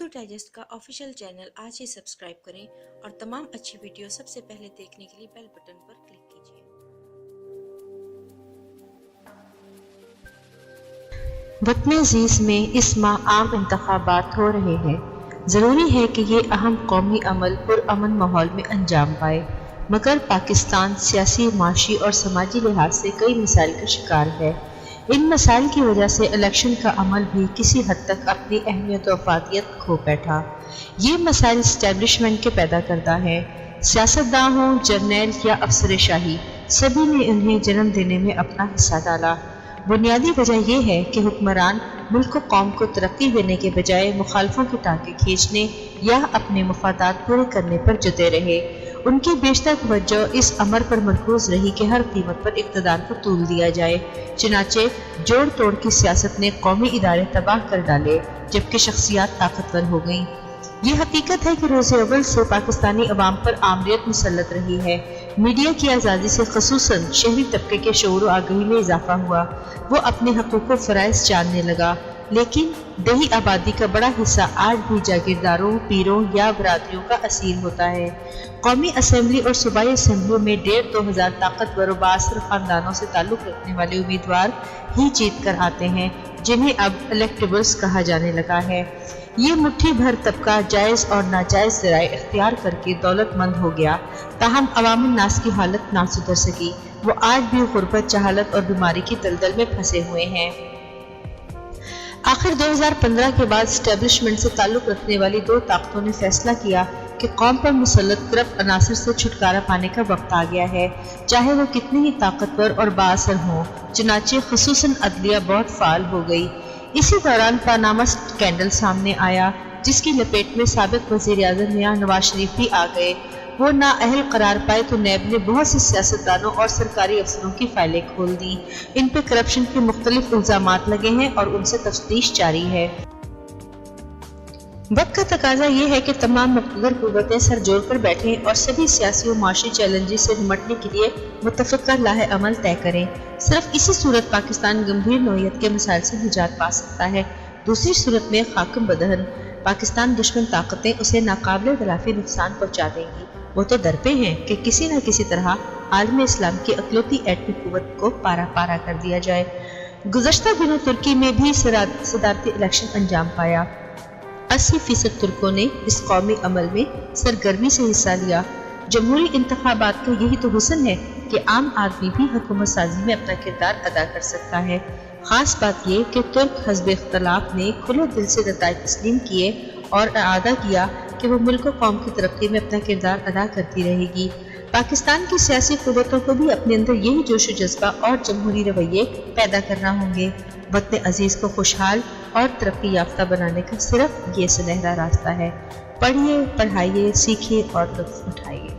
Urdu digest का official channel आज ही subscribe करें और तमाम अच्छी वीडियो सबसे पहले देखने के लिए बेल बटन पर क्लिक कीजिए। वतन अजीज में इस माह आम इंतखाबात हो रहे हैं। ज़रूरी है कि ये अहम कौमी अमल पुरअमन माहौल में अंजाम पाए, मगर पाकिस्तान सियासी, माशी और समाजी लिहाज से कई मसाइल का शिकार है। इन मसाइल की वजह से इलेक्शन का अमल भी किसी हद तक अपनी अहमियत और अफादियत खो बैठा। ये मसाइल इस्टेब्लिशमेंट के पैदा करता है। सियासतदान हों, जर्नैल या अफसर शाही, सभी ने उन्हें जन्म देने में अपना हिस्सा डाला। बुनियादी वजह यह है कि हुक्मरान मुल्क को कौम को तरक्की देने के बजाय मुखालफों के टाँके खींचने या अपने मफादात पूरे करने पर जुटे रहे। उनकी बेशतर तवज्जो इस अमर पर मरकूज रही कि हर कीमत पर इक़्तिदार को तूल दिया जाए। चुनाचे जोड़ तोड़ की सियासत ने कौमी इदारे तबाह कर डाले, जबकि शख्सियात ताकतवर हो गईं। ये हकीकत है कि रोज़ अव्वल से पाकिस्तानी अवाम पर आमरीत मुसल्लत रही है। मीडिया की आज़ादी से ख़ुसूसन शहरी तबके के शऊर आगही में इजाफा हुआ। वो अपने हकूक़ व फ़राइज़ जानने लगा, लेकिन देही आबादी का बड़ा हिस्सा आज भी जागीरदारों, पीरों या बरादरियों का असीर होता है। कौमी असम्बली और सूबाई असम्बलियों में 1,500-2 हज़ार ताकतवर और बाअसर ख़ानदानों से ताल्लुक़ रखने वाले उम्मीदवार ही जीत कर आते हैं, जिन्हें अब इलेक्टेबल्स कहा जाने लगा है। ये मुट्ठी भर तबका जायज़ और नाजायज़ ज़राए इख्तियार करके दौलतमंद हो गया, ताहम अवामुन नास की हालत ना सुधर सकी। वो आज भी गुर्बत, जहालत और बीमारी की दलदल में फंसे हुए हैं। आखिर 2015 के बाद स्टैब्लिशमेंट से ताल्लुक़ रखने वाली 2 ताकतों ने फैसला किया कि कौम पर मुसल्लत करप्ट अनासर से छुटकारा पाने का वक्त आ गया है, चाहे वो कितनी ही ताकतवर और बाअसर हों। चुनाचे ख़ुसूसन अदलिया बहुत फ़ाल हो गई। इसी दौरान पानामा स्कैंडल सामने आया, जिसकी लपेट में साबिक़ वज़ीर-ए-आज़म मियां नवाज शरीफ भी आ गए। वो नाअहल करार पाए तो नैब ने बहुत से सियासतदानों और सरकारी अफसरों की फाइलें खोल दी। इन पे करप्शन के मुख्तलिफ इल्ज़ामात लगे हैं और उनसे तफ्तीश जारी है। वक्त का तकाजा ये है कि तमाम मुक़्तदर कुव्वतें सर जोड़ कर बैठें और सभी सियासी और माशी चैलेंजेस से निमटने के लिए मुत्तफ़िक़ा लाहे अमल तय करें। सिर्फ इसी सूरत पाकिस्तान गंभीर नौइयत के मसाइल से निजात पा सकता है। दूसरी सूरत में खाकम बदहन पाकिस्तान दुश्मन ताकतें उसे नाकाबिले तलाफ़ी नुकसान पहुँचा देंगी। वो तो डरते हैं कि किसी न किसी तरह आलम इस्लाम की अकलौती एटमी कुव्वत को पारा पारा कर दिया जाए। गुज़श्ता दिनों तुर्की में भी सदारती इलेक्शन अंजाम पाया। 80% तुर्कों ने इस कौमी अमल में सरगर्मी से हिस्सा लिया। जमहूरी इंतखाबात का यही तो हुस्न है कि आम आदमी भी हुकूमत साजी में अपना किरदार अदा कर सकता है। खास बात यह कि तुर्क हज़्ब इख्तिलाफ ने खुले दिल से रताए तस्लीम किए और आदा किया कि वो मुल्क और कौम की तरक्की में अपना किरदार अदा करती रहेगी। पाकिस्तान की सियासी कुव्वतों को भी अपने अंदर यही जोश व जज्बा और जमहूरी रवैये पैदा करना होंगे। वतन अजीज को खुशहाल और तरक्की याफ्ता बनाने का सिर्फ ये सुनहरा रास्ता है। पढ़िए, पढ़ाइए, सीखिए और लुत्फ़ उठाइए।